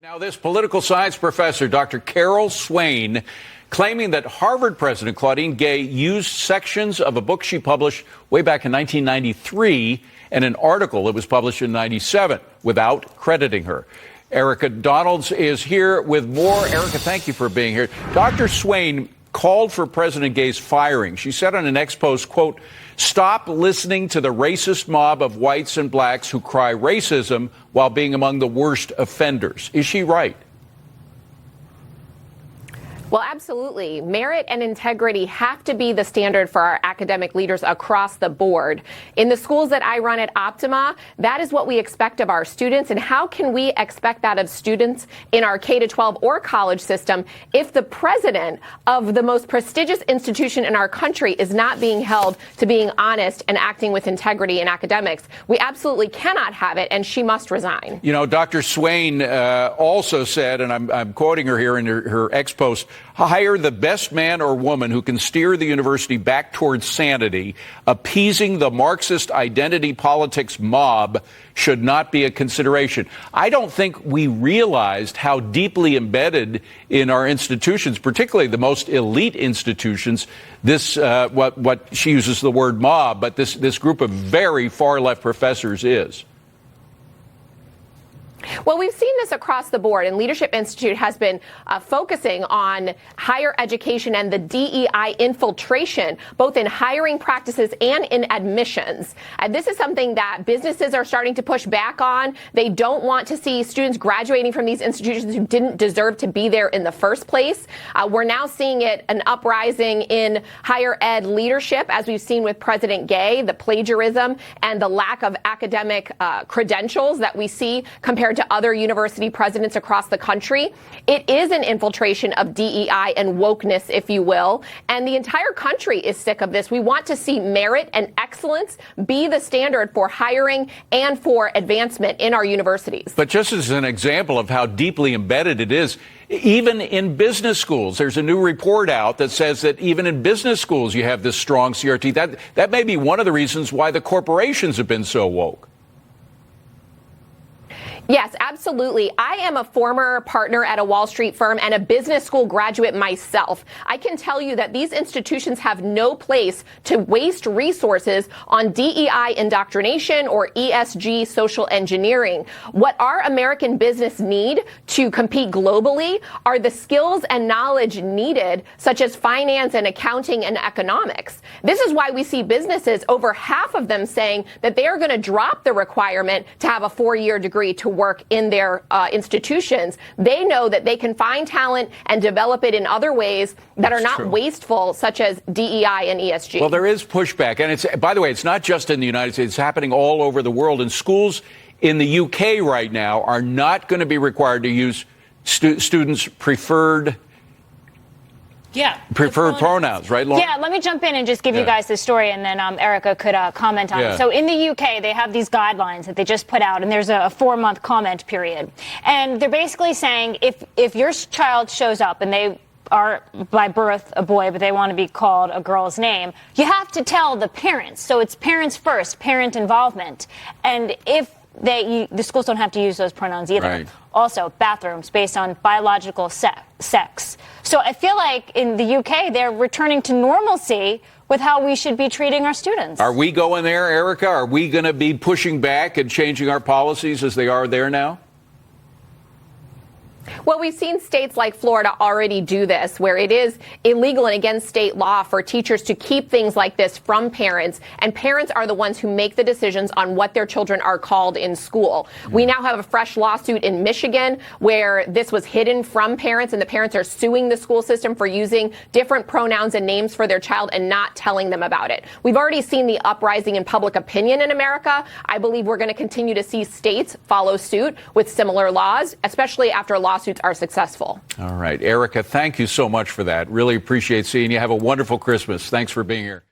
Now, this political science professor, Dr. Carol Swain, claiming that Harvard President Claudine Gay used sections of a book she published way back in 1993 and an article that was published in 97 without crediting her. Erika Donalds is here with more. Erika, thank you for being here. Dr. Swain called for President Gay's firing. She said on an X post, quote, "Stop listening to the racist mob of whites and blacks who cry racism while being among the worst offenders." Is she right? Well, absolutely. Merit and integrity have to be the standard for our academic leaders across the board. In the schools that I run at Optima, that is what we expect of our students. And how can we expect that of students in our K-12 or college system if the president of the most prestigious institution in our country is not being held to being honest and acting with integrity in academics? We absolutely cannot have it, and she must resign. You know, Dr. Swain also said, and I'm quoting her here in her X post, "Hire the best man or woman who can steer the university back towards sanity. Appeasing the Marxist identity politics mob should not be a consideration." I don't think we realized how deeply embedded in our institutions, particularly the most elite institutions, this what she uses the word mob, but this group of very far left professors is. Well, we've seen this across the board, and Leadership Institute has been focusing on higher education and the DEI infiltration, both in hiring practices and in admissions. This is something that businesses are starting to push back on. They don't want to see students graduating from these institutions who didn't deserve to be there in the first place. We're now seeing an uprising in higher ed leadership, as we've seen with President Gay, the plagiarism and the lack of academic credentials that we see compared to other university presidents across the country. It is an infiltration of DEI and wokeness, if you will, and the entire country is sick of this. We want to see merit and excellence be the standard for hiring and for advancement in our universities. But just as an example of how deeply embedded it is, even in business schools, there's a new report out that says that even in business schools you have this strong CRT. That may be one of the reasons why the corporations have been so woke. Yes, absolutely. I am a former partner at a Wall Street firm and a business school graduate myself. I can tell you that these institutions have no place to waste resources on DEI indoctrination or ESG social engineering. What our American business need to compete globally are the skills and knowledge needed, such as finance and accounting and economics. This is why we see businesses, over half of them, saying that they are going to drop the requirement to have a 4-year degree to work in their institutions. They know that they can find talent and develop it in other ways that are not wasteful, such as DEI and ESG. Well, there is pushback. And it's, by the way, it's not just in the United States. It's happening all over the world. And schools in the UK right now are not going to be required to use students' preferred pronouns, right, Lauren? Yeah, let me jump in and just give you guys this story, and then Erika could comment on it. So in the UK, they have these guidelines that they just put out, and there's a 4-month comment period. And they're basically saying if your child shows up and they are by birth a boy, but they want to be called a girl's name, you have to tell the parents. So it's parents first, parent involvement. And if the schools don't have to use those pronouns either. Right. Also, bathrooms based on biological sex. So I feel like in the UK, they're returning to normalcy with how we should be treating our students. Are we going there, Erika? Are we going to be pushing back and changing our policies as they are there now? Well, we've seen states like Florida already do this, where it is illegal and against state law for teachers to keep things like this from parents, and parents are the ones who make the decisions on what their children are called in school. We now have a fresh lawsuit in Michigan where this was hidden from parents, and the parents are suing the school system for using different pronouns and names for their child and not telling them about it. We've already seen the uprising in public opinion in America. I believe we're going to continue to see states follow suit with similar laws, especially after lawsuits are successful. All right. Erika, thank you so much for that. Really appreciate seeing you. Have a wonderful Christmas. Thanks for being here.